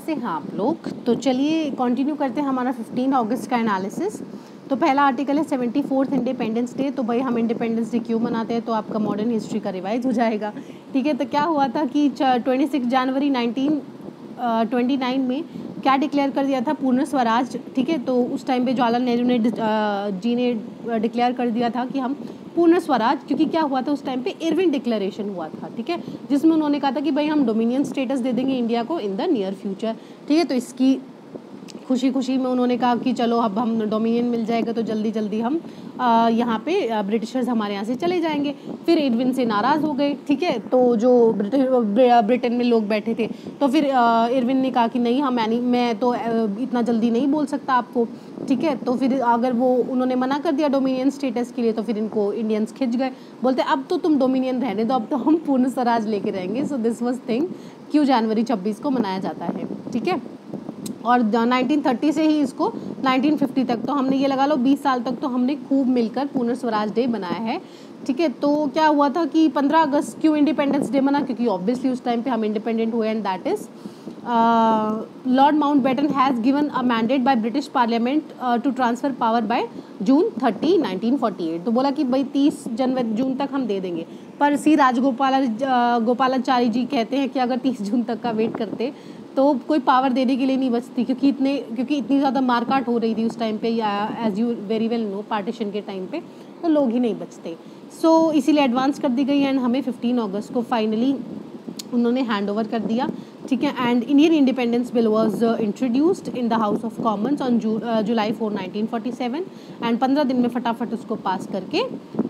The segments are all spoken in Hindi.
से हाँ आप लोग, तो चलिए कंटिन्यू करते हैं हमारा 15 अगस्त का एनालिसिस। तो पहला आर्टिकल है 74th इंडिपेंडेंस डे। तो भाई हम इंडिपेंडेंस डे क्यों मनाते हैं, तो आपका मॉडर्न हिस्ट्री का रिवाइज हो जाएगा। ठीक है, तो क्या हुआ था कि 26 जनवरी 1929 में क्या डिक्लेयर कर दिया था, पूर्ण स्वराज। ठीक है, तो उस टाइम पे जवाहरलाल नेहरू ने जी ने डिक्लेयर कर दिया था कि हम पूर्ण स्वराज, क्योंकि क्या हुआ था उस टाइम पे इरविन डिक्लेरेशन हुआ था। ठीक है, जिसमें उन्होंने कहा था कि भाई हम डोमिनियन स्टेटस दे देंगे इंडिया को इन द नियर फ्यूचर। ठीक है, तो इसकी खुशी खुशी में उन्होंने कहा कि चलो अब हम डोमिनियन मिल जाएगा तो जल्दी जल्दी हम यहाँ पे ब्रिटिशर्स हमारे यहाँ से चले जाएंगे। फिर इरविन से नाराज़ हो गए। ठीक है, तो जो ब्रिटेन में लोग बैठे थे, तो फिर इरविन ने कहा कि नहीं मैं तो इतना जल्दी नहीं बोल सकता आपको। ठीक है, तो फिर अगर वो उन्होंने मना कर दिया डोमिनियन स्टेटस के लिए, तो फिर इनको इंडियंस खिंच गए, बोलते अब तो तुम डोमिनियन रहने दो, अब तो हम पूर्ण स्वराज लेके रहेंगे। सो दिस वाज थिंग क्यों जनवरी 26 को मनाया जाता है। ठीक है, और 1930 से ही इसको 1950 तक, तो हमने ये लगा लो 20 साल तक तो हमने खूब मिलकर पूर्ण स्वराज डे बनाया है। ठीक है, तो क्या हुआ था कि 15 अगस्त क्यों इंडिपेंडेंस डे मना, क्योंकि ऑब्वियसली उस टाइम पे हम इंडिपेंडेंट हुए, and that is lord Mountbatten has given a mandate by British parliament to transfer power by June 30, 1948। तो बोला कि भाई 30 जून तक हम दे देंगे, पर सी गोपालाचारी जी कहते हैं कि अगर 30 जून तक का वेट करते तो कोई पावर देने के लिए नहीं बचती, क्योंकि इतनी ज़्यादा मारकाट हो रही थी उस टाइम पे, as you very well know, partition के टाइम पे तो लोग ही नहीं बचते। सो इसीलिए एडवांस कर दी गई, एंड हमें 15 अगस्त को फाइनली उन्होंने हैंड ओवर कर दिया। ठीक है, and Indian independence bill was introduced in the house of Commons on July 4, 1947, and 15 दिन में फटाफट उसको पास करके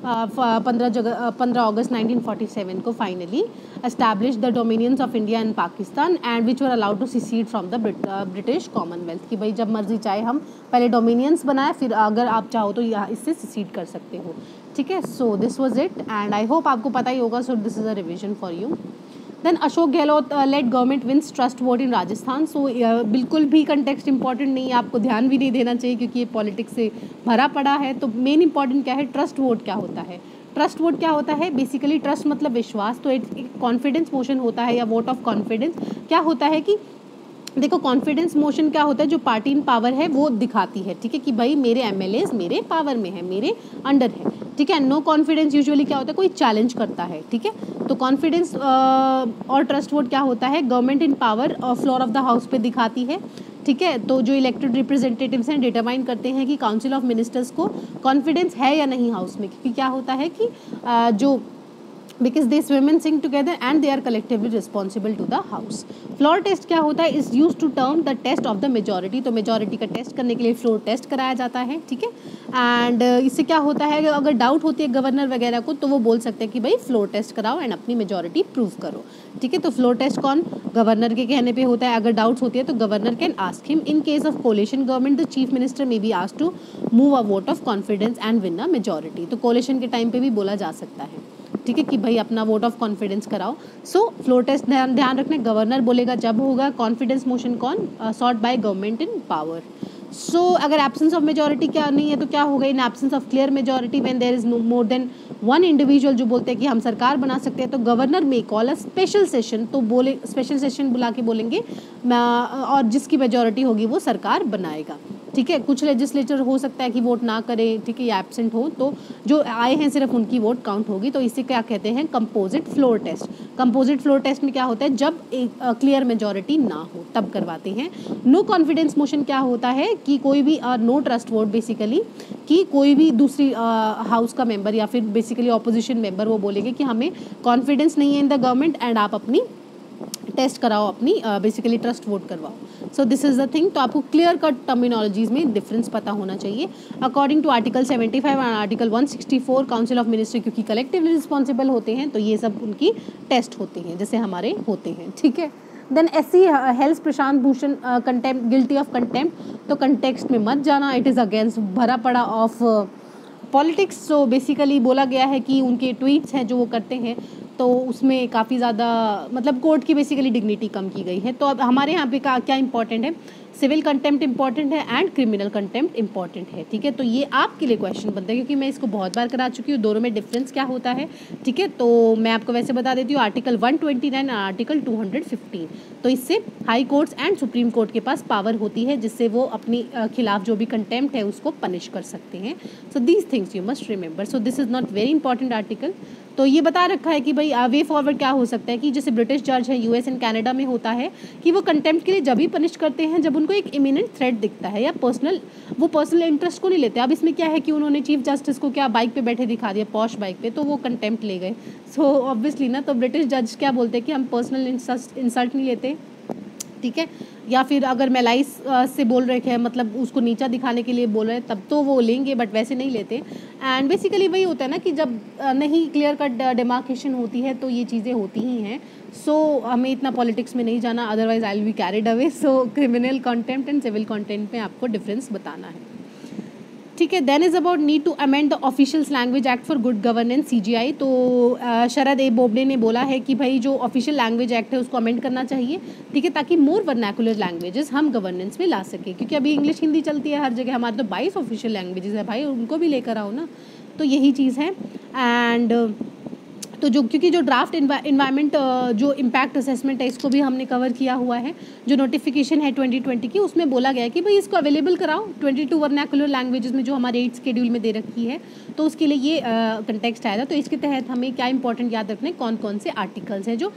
15 अगस्त 1947 को finally establish the dominions of India and Pakistan, and which were allowed to secede from the British commonwealth. कि भाई जब मर्जी चाहे हम पहले डोमिनियंस बनाए, फिर अगर आप चाहो तो यहाँ इससे सीसीड कर सकते हो। ठीक है, so this was it, and I hope आपको पता ही होगा। So this is a revision for you. Then Ashok Gehlot led government wins trust vote in Rajasthan. So बिल्कुल भी कंटेक्स्ट इंपॉर्टेंट नहीं है, आपको ध्यान भी नहीं देना चाहिए क्योंकि ये पॉलिटिक्स से भरा पड़ा है। तो मेन इंपॉर्टेंट क्या है, ट्रस्ट वोट क्या होता है। ट्रस्ट वोट क्या होता है, बेसिकली ट्रस्ट मतलब विश्वास, तो एक कॉन्फिडेंस मोशन होता है या वोट ऑफ कॉन्फिडेंस। क्या होता है कि देखो कॉन्फिडेंस मोशन क्या होता है, जो पार्टी इन पावर है वो दिखाती है। ठीक है, कि भाई मेरे एमएलएज मेरे पावर में है, मेरे अंडर है। ठीक है, नो कॉन्फिडेंस यूजुअली क्या होता है, कोई चैलेंज करता है। ठीक है, तो कॉन्फिडेंस और ट्रस्ट वोट क्या होता है, गवर्नमेंट इन पावर और फ्लोर ऑफ द हाउस पे दिखाती है। ठीक है, तो जो इलेक्टेड रिप्रेजेंटेटिव्स हैं डिटरमाइन करते हैं कि काउंसिल ऑफ मिनिस्टर्स को कॉन्फिडेंस है या नहीं हाउस में, क्योंकि क्या होता है कि जो because these women sing together and they are collectively responsible to the house. Floor test क्या होता है, is use to term the test of the majority. तो मेजोरिटी का टेस्ट करने के लिए फ्लोर टेस्ट कराया जाता है। ठीक है, एंड इससे क्या होता है, अगर डाउट होती है गवर्नर वगैरह को, तो वो बोल सकते हैं कि भाई फ्लोर टेस्ट कराओ एंड अपनी मेजोरिटी प्रूव करो। ठीक है, तो फ्लोर टेस्ट कौन, गवर्नर के कहने पे होता है। अगर डाउट्स होती है तो governor can ask him. In case of coalition government the chief minister may be asked to move a vote of confidence and win a majority. तो कोलिशन के टाइम पे भी बोला जा सकता है। ठीक है, कि भाई अपना वोट ऑफ कॉन्फिडेंस कराओ। सो फ्लोर टेस्ट ध्यान रखना, गवर्नर बोलेगा जब होगा। कॉन्फिडेंस मोशन कौन, sought by government in power. So अगर एब्सेंस ऑफ मेजोरिटी क्या नहीं है तो क्या होगा, in absence of clear majority when there is no more than one individual जो बोलते हैं कि हम सरकार बना सकते हैं, तो गवर्नर में कॉल अ स्पेशल सेशन। तो बोले स्पेशल सेशन बुला के बोलेंगे और जिसकी मेजोरिटी होगी वो सरकार बनाएगा। ठीक है, कुछ लेजिस्लेचर हो सकता है कि वोट ना करे, ठीक है, या एब्सेंट हो, तो जो आए हैं सिर्फ उनकी वोट काउंट होगी। तो इसे क्या कहते हैं, composite floor test. Composite floor test में क्या होता है, जब एक क्लियर मेजोरिटी ना हो तब करवाते हैं। नो कॉन्फिडेंस मोशन क्या होता है कि कोई भी नो ट्रस्ट वोट बेसिकली, कि कोई भी दूसरी हाउस का मेंबर या फिर बेसिकली ऑपोजिशन मेंबर वो बोलेंगे कि हमें कॉन्फिडेंस नहीं है इन द गवर्नमेंट एंड आप अपनी टेस्ट कराओ, अपनी बेसिकली ट्रस्ट वोट करवाओ। So this is the thing. तो आपको क्लियर कट टर्मिनोलॉजीज में डिफरेंस पता होना चाहिए। According to article 75 and article 164 council of minister क्योंकि कलेक्टिवली रिस्पॉन्सिबल होते हैं, तो ये सब उनकी टेस्ट होते हैं जैसे हमारे होते हैं। ठीक है, then SC holds Prashant Bhushan contempt, guilty of contempt. तो कंटेक्स्ट में मत जाना, इट इज़ अगेंस्ट भरा पड़ा ऑफ पॉलिटिक्स। सो बेसिकली बोला गया है कि उनके ट्वीट्स हैं जो वो करते हैं तो उसमें काफ़ी ज़्यादा मतलब कोर्ट की बेसिकली डिग्निटी कम की गई है। तो अब हमारे यहाँ पे क्या इंपॉर्टेंट है, सिविल कंटेम्प्ट इंपॉर्टेंट है एंड क्रिमिनल कंटेम्प्ट इंपॉर्टेंट है, ठीक है। तो ये आपके लिए क्वेश्चन बनता है क्योंकि मैं इसको बहुत बार करा चुकी हूँ, दोनों में डिफरेंस क्या होता है, ठीक है। तो मैं आपको वैसे बता देती हूँ, आर्टिकल 129 और आर्टिकल 215, तो इससे high courts and supreme court के पास पावर होती है जिससे वो अपनी खिलाफ जो भी कंटेम्प्ट है उसको पनिश कर सकते हैं। सो these things you must remember. So this is not very important article. तो ये बता रखा है कि भाई वे फॉरवर्ड क्या हो सकता है कि जैसे ब्रिटिश जज है यूएस एंड कनाडा में होता है कि वो कंटेम्प्ट के लिए जब भी पनिश करते हैं जब उनको एक इमिनेंट थ्रेट दिखता है या वो पर्सनल इंटरेस्ट को नहीं लेते। अब इसमें क्या है कि उन्होंने चीफ जस्टिस को क्या बाइक पे बैठे दिखा दिया, पॉश बाइक पे, तो वो कंटेम्प्ट ले गए। सो ऑब्वियसली ना, तो ब्रिटिश जज क्या बोलते हैं कि हम पर्सनल इंसल्ट नहीं लेते, ठीक है। या फिर अगर मेलाइस से बोल रहे हैं, मतलब उसको नीचा दिखाने के लिए बोल रहे हैं, तब तो वो लेंगे, बट वैसे नहीं लेते। एंड बेसिकली वही होता है ना कि जब नहीं क्लियर कट डिमार्केशन होती है तो ये चीज़ें होती ही हैं। सो हमें इतना पॉलिटिक्स में नहीं जाना, otherwise I will be carried away. So criminal contempt and civil contempt में आपको डिफरेंस बताना है, ठीक है। Then is about need to amend the officials language act for good governance CGI। तो शरद ए बोबडे ने बोला है कि भाई जो ऑफिशियल लैंग्वेज एक्ट है उसको अमेंड करना चाहिए, ठीक है, ताकि मोर वर्नाकुलर लैंग्वेजेस हम गवर्नेंस में ला सकें, क्योंकि अभी इंग्लिश हिंदी चलती है हर जगह, हमारे तो 22 ऑफिशियल लैंग्वेजेस है भाई, उनको भी लेकर आओ ना। तो यही चीज़ है। एंड तो जो क्योंकि जो ड्राफ्ट इन्वायरमेंट जो इम्पैक्ट असेसमेंट है इसको भी हमने कवर किया हुआ है, जो नोटिफिकेशन है 2020 की, उसमें बोला गया है कि भाई इसको अवेलेबल कराओ 22 वर्नाकुलर लैंग्वेजेस में जो हमारे 8 शेड्यूल में दे रखी है। तो उसके लिए ये कंटेक्स्ट आया था। तो इसके तहत हमें क्या इंपॉर्टेंट याद रखना है, कौन कौन से आर्टिकल्स हैं जो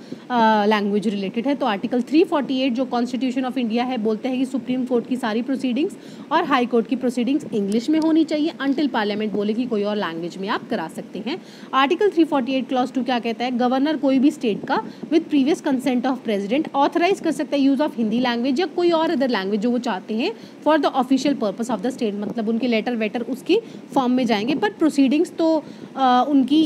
लैंग्वेज रिलेटेड है। तो आर्टिकल 348 जो कॉन्स्टिट्यूशन ऑफ इंडिया है बोलते हैं कि सुप्रीम कोर्ट की सारी प्रोसीडिंग्स और हाई कोर्ट की प्रोसीडिंग्स इंग्लिश में होनी चाहिए अंटिल पार्लियामेंट बोले कि कोई और लैंग्वेज में आप करा सकते हैं। आर्टिकल 348 क्लॉज 2 क्या कहता है, गवर्नर कोई भी स्टेट का with previous consent of president authorise कर सकता है यूज ऑफ हिंदी लैंग्वेज या कोई और अदर लैंग्वेज जो वो चाहते हैं for the official purpose of the state. मतलब उनके लेटर वेटर उसकी फॉर्म में जाएंगे, पर प्रोसीडिंग्स तो उनकी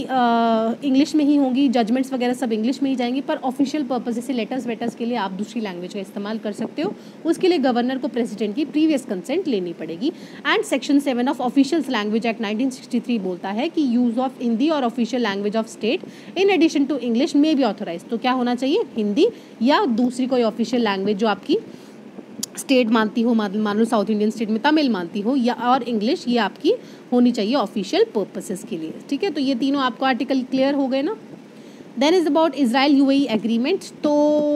इंग्लिश में ही होंगी, जजमेंट्स वगैरह सब इंग्लिश में ही जाएंगी, पर ऑफिशियल पर्पस जैसे लेटर्स वेटर्स के लिए आप दूसरी लैंग्वेज का इस्तेमाल कर सकते हो। उसके लिए गवर्नर को प्रेसिडेंट की प्रीवियस कंसेंट लेनी पड़ेगी। And section 7 of officials language act 1963 बोलता है कि यूज ऑफ हिंदी और official language of state in addition to English में भी ऑथोराइज। तो क्या होना चाहिए, हिंदी या दूसरी कोई ऑफिशियल लैंग्वेज जो आपकी स्टेट मानती हो, मान लो साउथ इंडियन स्टेट में तमिल मानती हो, या और इंग्लिश, ये आपकी होनी चाहिए ऑफिशियल पर्पसेस के लिए, ठीक है। तो ये तीनों आपको आर्टिकल क्लियर हो गए ना। Then is about Israel UAE agreement. तो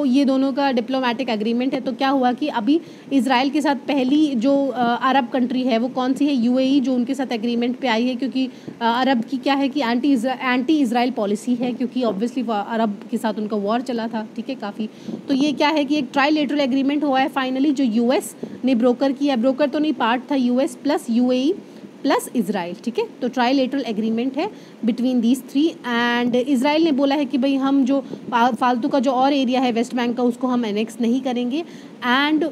ये दोनों का डिप्लोमेटिक एग्रीमेंट है। तो क्या हुआ कि अभी इज़राइल के साथ पहली जो अरब कंट्री है वो कौन सी है, UAE, जो उनके साथ एग्रीमेंट पे आई है, क्योंकि अरब की क्या है कि एंटी इज़राइल पॉलिसी है, क्योंकि ऑब्वियसली अरब के साथ उनका वॉर चला था, ठीक है, काफ़ी। तो ये क्या है कि एक ट्राइलेटरल एग्रीमेंट हुआ है फाइनली, जो US ने ब्रोकर किया, ब्रोकर तो नहीं, पार्ट था US plus UAE plus Israel, ठीक है। तो ट्राइलेटरल एग्रीमेंट है बिटवीन दीज 3। एंड इज़राइल ने बोला है कि भाई हम जो फालतू का जो और एरिया है वेस्ट बैंक का उसको हम एनेक्स नहीं करेंगे। And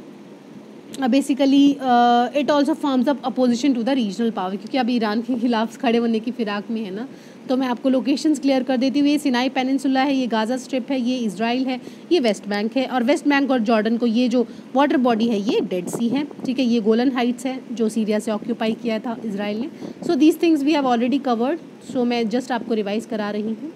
basically it also forms up opposition to the regional power, क्योंकि अभी ईरान के खिलाफ खड़े होने की फिराक में है ना। तो मैं आपको लोकेशंस क्लियर कर देती हूँ। ये सिनाई पेनिनसुला है, ये गाज़ा स्ट्रिप है, ये इज़राइल है, ये वेस्ट बैंक है, और वेस्ट बैंक और जॉर्डन को ये जो वाटर बॉडी है ये डेड सी है, ठीक है। ये गोलन हाइट्स है जो सीरिया से ऑक्यूपाई किया था इज़राइल ने। So these things we have already covered, so मैं जस्ट आपको रिवाइज करा रही हूँ।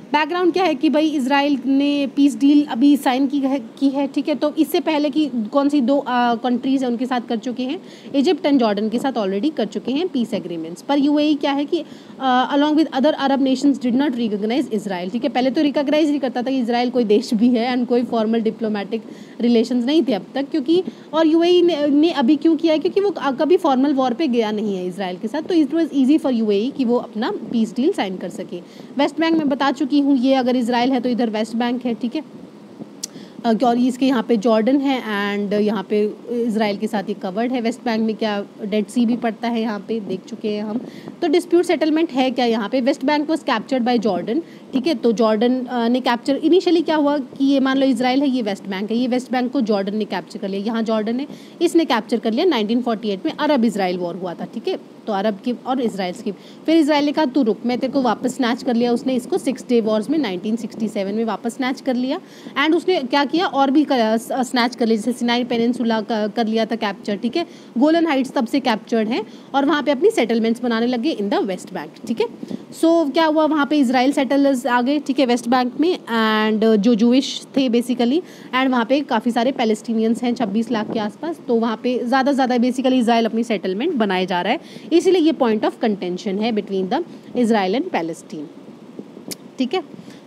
बैकग्राउंड क्या है कि भाई इज़राइल ने पीस डील अभी साइन की है, ठीक है। तो इससे पहले की कौन सी 2 कंट्रीज़ हैं उनके साथ कर चुके हैं, इजिप्ट एंड जॉर्डन के साथ ऑलरेडी कर चुके हैं पीस एग्रीमेंट्स। पर UAE क्या है कि along with other Arab nations did not recognise Israel, ठीक है। पहले तो रिकॉग्नाइज नहीं करता था कि इज़राइल कोई देश भी है, एंड कोई फॉर्मल डिप्लोमेटिक रिलेशंस नहीं थे अब तक, क्योंकि और UAE ने अभी क्यों किया है, क्योंकि वो कभी फॉर्मल वॉर पे गया नहीं है इज़राइल के साथ। तो it was easy for UAE कि वो अपना पीस डील साइन कर सके। वेस्ट बैंक में बता चुकी हूँ, ये अगर इज़राइल है तो इधर वेस्ट बैंक है, ठीक है। और इसके यहाँ पे जॉर्डन है एंड यहाँ पे इज़राइल के साथ ये कवर्ड है। वेस्ट बैंक में क्या डेड सी भी पड़ता है, यहाँ पे देख चुके हैं हम। तो डिस्प्यूट सेटलमेंट है क्या यहाँ पे, West Bank was captured by Jordan, ठीक है। तो जॉर्डन ने कैप्चर, इनिशियली क्या हुआ कि ये मान लो इज़राइल है, ये वेस्ट बैंक है, ये वेस्ट बैंक को जॉर्डन ने कैप्चर कर लिया, यहाँ जॉर्डन है, इसने कैप्चर कर लिया। 1948 में अरब इज़राइल वॉर हुआ था, ठीक है। तो अरब की और इज़राइल की, फिर इज़राइल ने कहा तू रुक, मैं तेरे को वापस स्नैच कर लिया। उसने इसको 6 डे वॉर्स में 1967 में वापस स्नैच कर लिया। एंड उसने क्या किया और भी स्नैच कर लिया, जैसे सिनाई पेनिनसुला कर लिया था कैप्चर, ठीक है। गोलन हाइट्स तब से कैप्चर्ड हैं और वहाँ पे अपनी सेटलमेंट्स बनाने लगे इन द वेस्ट बैंक, ठीक है। क्या हुआ वहाँ पे इसराइल सेटलर्स आ गए, ठीक है, वेस्ट बैंक में, एंड जो जूविश थे बेसिकली, एंड वहाँ पे काफ़ी सारे पैलेस्टीनियंस हैं 26 लाख के आसपास, तो वहाँ पे ज़्यादा बेसिकली इसराइल अपनी सेटलमेंट बनाए जा रहा है, इसीलिए ये पॉइंट ऑफ कंटेंशन है between the Israel and Palestine, ठीक है।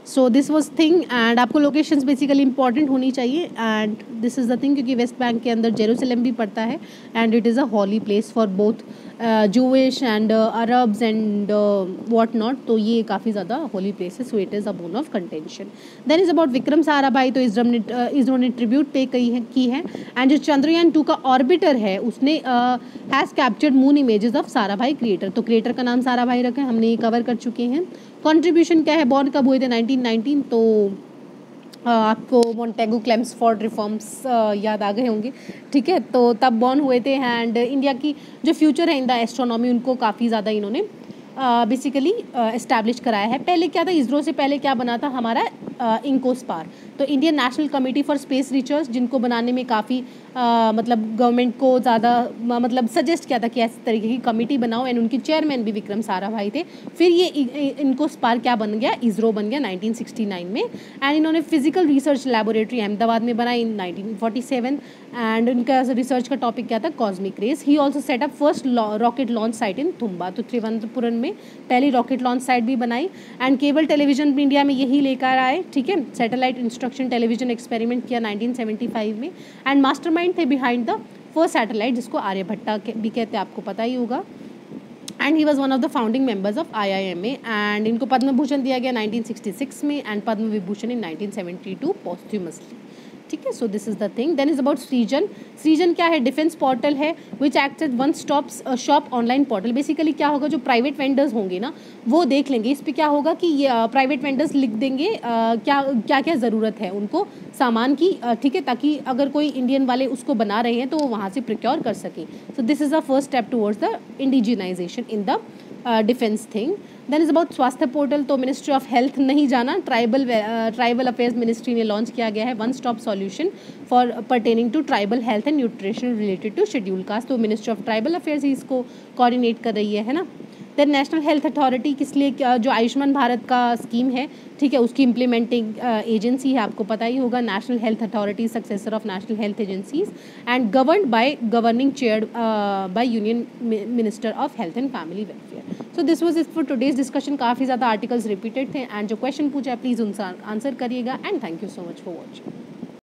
So this was thing, and आपको लोकेशंस बेसिकली इंपॉर्टेंट होनी चाहिए, and this is the thing, क्योंकि वेस्ट बैंक के अंदर जेरूसलम भी पड़ता है, and it is a holy place for both Jewish and Arabs and what not, तो ये काफ़ी ज़्यादा होली प्लेस है, so it is a bone of contention. Then is about Vikram Sarabhai, तो इसरो ने ट्रिब्यूट पे की है, एंड जो चंद्रयान 2 का ऑर्बिटर है उसने has captured moon images of Sarabhai creator, तो क्रिएटर का नाम साराभाई रखा है, हमने ये कवर कर चुके हैं। कंट्रीब्यूशन क्या है, बॉर्न कब हुए थे, 1919, तो आपको मोंटेगू क्लेम्सफोर्ड रिफॉर्म्स याद आ गए होंगे, ठीक है, तो तब बॉर्न हुए थे, एंड इंडिया की जो फ्यूचर है इन द एस्ट्रोनॉमी उनको काफ़ी ज़्यादा इन्होंने बेसिकली एस्टैब्लिश कराया है। पहले क्या था, इसरो से पहले क्या बना था हमारा इंकोस्पार, तो Indian national committee for space research, जिनको बनाने में काफ़ी मतलब गवर्नमेंट को ज़्यादा मतलब सजेस्ट किया था कि ऐसे तरीके की कमेटी बनाओ, एंड उनके चेयरमैन भी विक्रम साराभाई थे। फिर ये इंकोस्पार क्या बन गया, इसरो बन गया 1969 में, एंड इन्होंने फिजिकल रिसर्च लैबोरेटरी अहमदाबाद में बनाई इन 1947, एंड इनका रिसर्च का टॉपिक क्या था, cosmic rays. He also set up first rocket launch site in Thumba, तो त्रिवेंद्रपुरम में पहली रॉकेट लॉन्च साइट भी बनाई, एंड केबल टेलीविजन भी इंडिया में यही लेकर आए, ठीक है। सैटेलाइट इंस्ट्रक्शन टेलीविजन एक्सपेरिमेंट किया 1975 में, एंड मास्टरमाइंड थे बिहाइंड द फर्स्ट सैटेलाइट, जिसको आर्यभट्टा भी कहते हैं, आपको पता ही होगा, and he was one of the founding members of IIMA, and इनको पद्म भूषण दिया गया 1966 में, and Padma Vibhushan in 1972 posthumously, ठीक है। So this is the thing. Then is about Srijan. Srijan क्या है, डिफेंस पोर्टल है which acts as one stop shop online portal. Basically क्या होगा, जो प्राइवेट वेंडर्स होंगे ना वो देख लेंगे, इस पर क्या होगा कि ये प्राइवेट वेंडर्स लिख देंगे क्या क्या ज़रूरत है उनको सामान की, ठीक है, ताकि अगर कोई इंडियन वाले उसको बना रहे हैं तो वो वहाँ से प्रोक्योर कर सकें। So this is the first step towards the indigenisation in the defence thing. Then is about Swasthya portal, तो मिनिस्ट्री ऑफ हेल्थ नहीं जाना, ट्राइबल अफेयर्स मिनिस्ट्री ने लॉन्च किया गया है one stop solution for pertaining to tribal health and nutrition related to schedule caste, तो मिनिस्ट्री ऑफ ट्राइबल अफेयर्स ही इसको कोऑर्डिनेट कर रही है ना। देन नेशनल हेल्थ अथॉरिटी किस लिए, जो आयुष्मान भारत का स्कीम है, ठीक है, उसकी इम्प्लीमेंटिंग एजेंसी है, आपको पता ही होगा, national health authority successor of national health agencies, and governed bye governing chaired by union minister of health and family welfare. So this was it for today's discussion. काफ़ी ज़्यादा आर्टिकल्स रिपीटेड थे, एंड जो क्वेश्चन पूछा है प्लीज़ उनसे आंसर करिएगा, and thank you so much for watching.